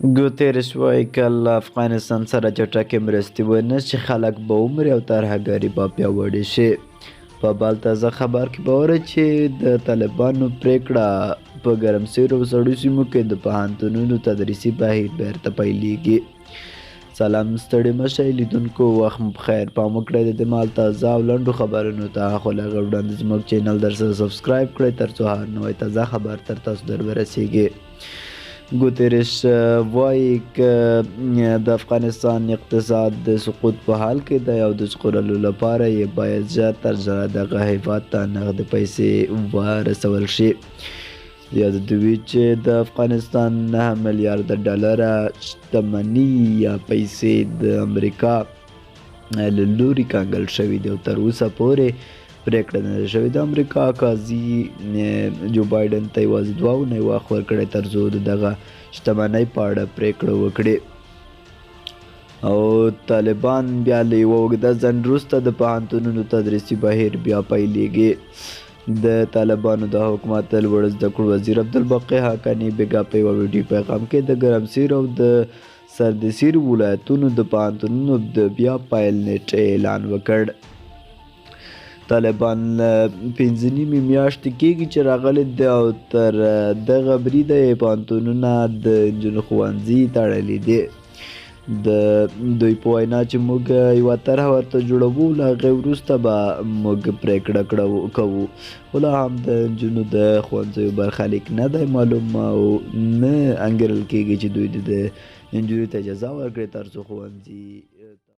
ګوتریش وایي که له افغانستان سره چټکې مرستې ونه شي خلک به ومري او ترهګري به پیاوړې شي. په بل تازه خبر کې به واورئ چې د طالبانو پرېکړه په ګرمسیرو او سړو سیمو کې د پوهنتونونو تدریسي بهیر بېرته پیلېږي. سلام ستړي مه شئ لیدونکو، وخت مو پخیر. پام وکړئ د دې مهال تازه او لنډو خبرونو ته، خو له هغه وړاندې زموږ چینل درسره سبسکرایب کړئ تر څو هر نوی تازه خبر تر تاسو در ورسیږي. ګوتریش وایي که د افغانستان اقتصاد د سقوط په حال کې دی او د ژغورلو لپاره یې باید ژر تر ژره دغه هیواد ته نغدې پیسې ورسول شي. یاد دوی چې د افغانستان 9 میلیارده ډالره شتمني یا پیسې د امریکا له لوري کنګل شوي دي او تر اوسه پورې پرېکړه نه ده شوې. د امریکا قاضي جو بایډن ته یوازې 2 اونۍ وخت ورکړی تر څو د دغه شتمنۍ په اړه پرېکړه وکړي. او طالبان بیا له یوه اوږده ځنډ وروسته د پوهنتونونو تدریسي بهیر بیا پیلېږي. د طالبانو د حکومت د لوړو زده کړو وزیر عبدالباقي حقاني بیګا په یوه ویډیو پیغام کې د ګرمسیر او د سردسیر ولایتونو د پوهنتونونو د بیا پیل نیټې اعلان وکړ. طالبان 5 میاشتې کېږي چې راغلي دي او تر دغه بریده یې پوهنتونونه د نجونو ښوونځي تړلي دي. د دوی په وینا چې موږ یوه طرحه ورته جوړوو، له هغې وروسته به موږ پرېکړه کوو، خو لا هم د نجونو د ښوونځیو برخلیک نه دی معلوم او نه انګېرل کېږي چې دوی د نجونو ته اجازه ورکړي تر څو ښوونځي